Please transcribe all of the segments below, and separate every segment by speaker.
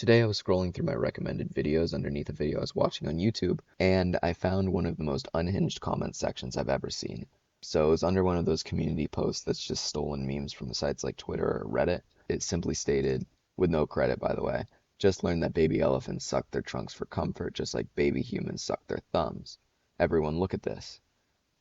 Speaker 1: Today I was scrolling through my recommended videos underneath a video I was watching on YouTube, and I found one of the most unhinged comment sections I've ever seen. So it was under one of those community posts that's just stolen memes from sites like Twitter or Reddit. It simply stated, with no credit by the way, just learned that baby elephants suck their trunks for comfort just like baby humans suck their thumbs. Everyone look at this.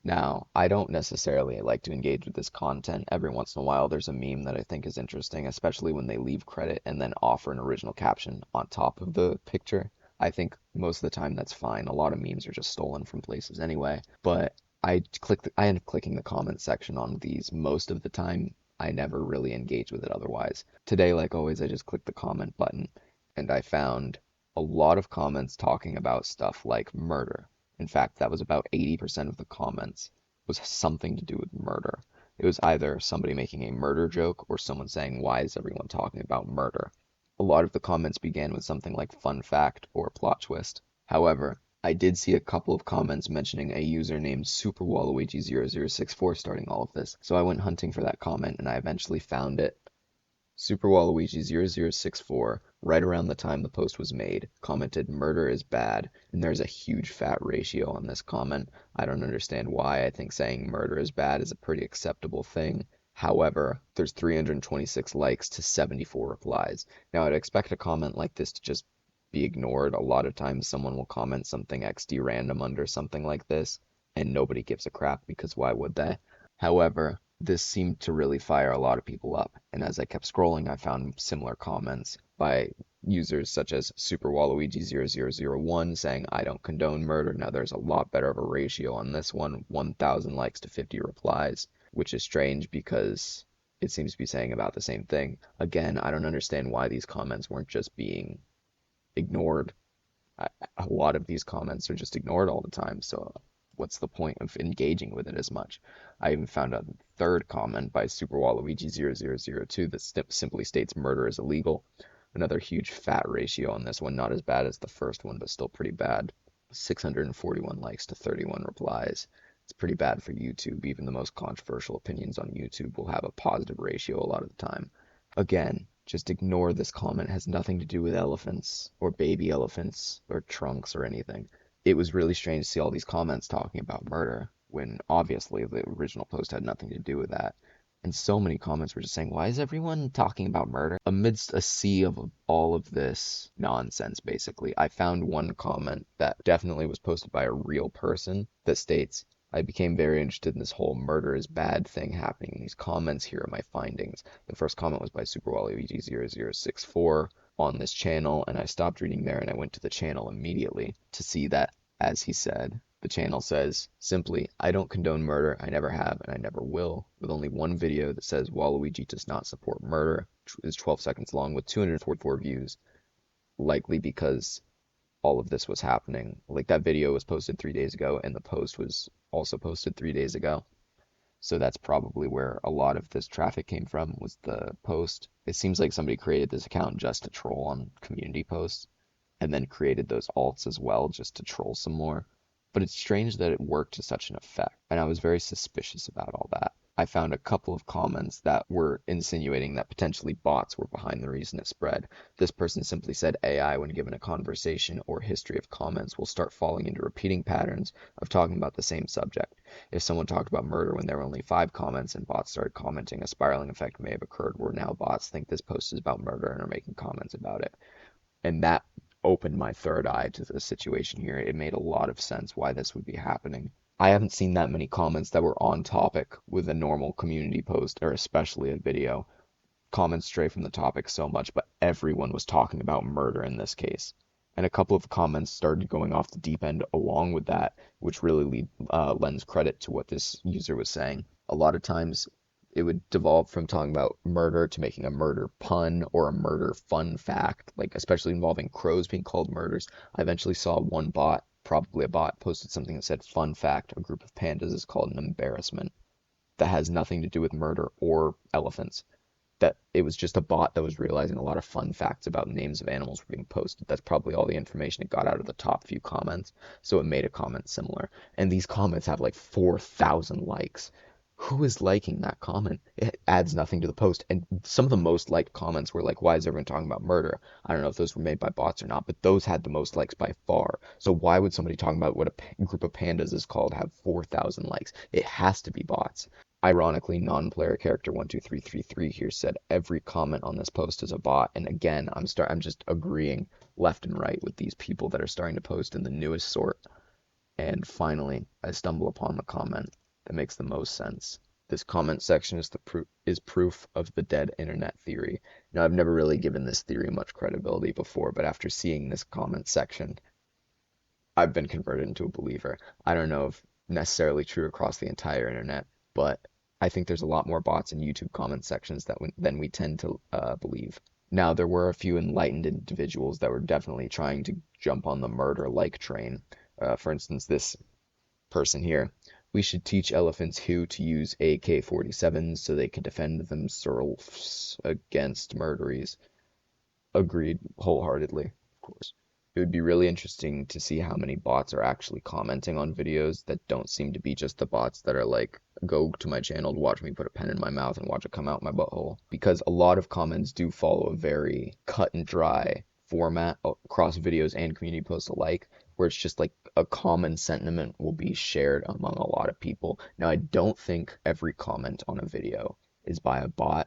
Speaker 1: Now, I don't necessarily like to engage with this content. Every once in a while, there's a meme that I think is interesting, especially when they leave credit and then offer an original caption on top of the picture. I think most of the time that's fine. A lot of memes are just stolen from places anyway. But I end up clicking the comment section on these most of the time. I never really engage with it otherwise. Today, like always, I just clicked the comment button and I found a lot of comments talking about stuff like murder. In fact, that was about 80% of the comments was something to do with murder. It was either somebody making a murder joke or someone saying, "Why is everyone talking about murder?" A lot of the comments began with something like fun fact or plot twist. However, I did see a couple of comments mentioning a user named SuperWaluigi0064 starting all of this, so I went hunting for that comment and I eventually found it. SuperWaluigi0064, right around the time the post was made, commented murder is bad, and there's a huge fat ratio on this comment. I don't understand why. I think saying murder is bad is a pretty acceptable thing. However, there's 326 likes to 74 replies. Now, I'd expect a comment like this to just be ignored. A lot of times someone will comment something XD random under something like this, and nobody gives a crap because why would they? However, this seemed to really fire a lot of people up, and as I kept scrolling, I found similar comments by users such as SuperWaluigi0001 saying, "I don't condone murder." Now there's a lot better of a ratio on this one, 1,000 likes to 50 replies, which is strange because it seems to be saying about the same thing. Again, I don't understand why these comments weren't just being ignored. A lot of these comments are just ignored all the time, so what's the point of engaging with it as much? I even found a third comment by SuperWaluigi0002 that simply states murder is illegal. Another huge fat ratio on this one, not as bad as the first one, but still pretty bad. 641 likes to 31 replies. It's pretty bad for YouTube. Even the most controversial opinions on YouTube will have a positive ratio a lot of the time. Again, just ignore this comment. It has nothing to do with elephants or baby elephants or trunks or anything. It was really strange to see all these comments talking about murder when obviously the original post had nothing to do with that. And so many comments were just saying, "Why is everyone talking about murder?" Amidst a sea of all of this nonsense, basically, I found one comment that definitely was posted by a real person that states, "I became very interested in this whole murder is bad thing happening in these comments. Here are my findings." The first comment was by SuperWaluigi0064 on this channel, and I stopped reading there and I went to the channel immediately to see that, as he said, the channel says simply, "I don't condone murder, I never have, and I never will," with only one video that says Waluigi does not support murder, is 12 seconds long with 244 views, likely because all of this was happening. Like that video was posted 3 days ago, and the post was also posted 3 days ago. So that's probably where a lot of this traffic came from, was the post. It seems like somebody created this account just to troll on community posts, and then created those alts as well just to troll some more. But it's strange that it worked to such an effect, and I was very suspicious about all that. I found a couple of comments that were insinuating that potentially bots were behind the reason it spread. This person simply said AI, when given a conversation or history of comments, will start falling into repeating patterns of talking about the same subject. If someone talked about murder when there were only 5 comments and bots started commenting, a spiraling effect may have occurred where now bots think this post is about murder and are making comments about it. And that opened my third eye to the situation here. It made a lot of sense why this would be happening. I haven't seen that many comments that were on topic with a normal community post, or especially a video. Comments stray from the topic so much, but everyone was talking about murder in this case. And a couple of comments started going off the deep end along with that, which really lends credit to what this user was saying. A lot of times it would devolve from talking about murder to making a murder pun or a murder fun fact, like especially involving crows being called murders. I eventually saw one bot, probably a bot, posted something that said, "Fun fact, a group of pandas is called an embarrassment." That has nothing to do with murder or elephants. That it was just a bot that was realizing a lot of fun facts about names of animals were being posted. That's probably all the information it got out of the top few comments, so it made a comment similar. And these comments have like 4,000 likes. who is liking that comment? It adds nothing to the post. And some of the most liked comments were like, why is everyone talking about murder? I don't know if those were made by bots or not, but those had the most likes by far. So why would somebody talking about what a group of pandas is called have 4,000 likes? It has to be bots. Ironically, non-player character 12333 here said every comment on this post is a bot. And again, I'm just agreeing left and right with these people that are starting to post in the newest sort. And finally, I stumble upon the comment that makes the most sense. This comment section is proof of the dead internet theory. Now, I've never really given this theory much credibility before, but after seeing this comment section, I've been converted into a believer. I don't know if necessarily true across the entire internet, but I think there's a lot more bots in YouTube comment sections than we tend to believe. Now, there were a few enlightened individuals that were definitely trying to jump on the murder like train. For instance, this person here. We should teach elephants who to use AK-47s so they can defend themselves against murderies. Agreed wholeheartedly, of course. It would be really interesting to see how many bots are actually commenting on videos that don't seem to be just the bots that are like, go to my channel to watch me put a pen in my mouth and watch it come out my butthole. Because a lot of comments do follow a very cut and dry format across videos and community posts alike, where it's just like a common sentiment will be shared among a lot of people. Now, I don't think every comment on a video is by a bot.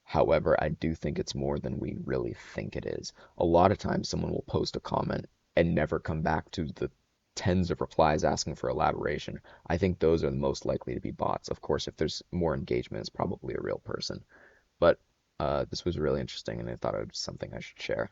Speaker 1: However, I do think it's more than we really think it is. A lot of times someone will post a comment and never come back to the tens of replies asking for elaboration. I think those are the most likely to be bots. Of course, if there's more engagement, it's probably a real person. But this was really interesting, and I thought it was something I should share.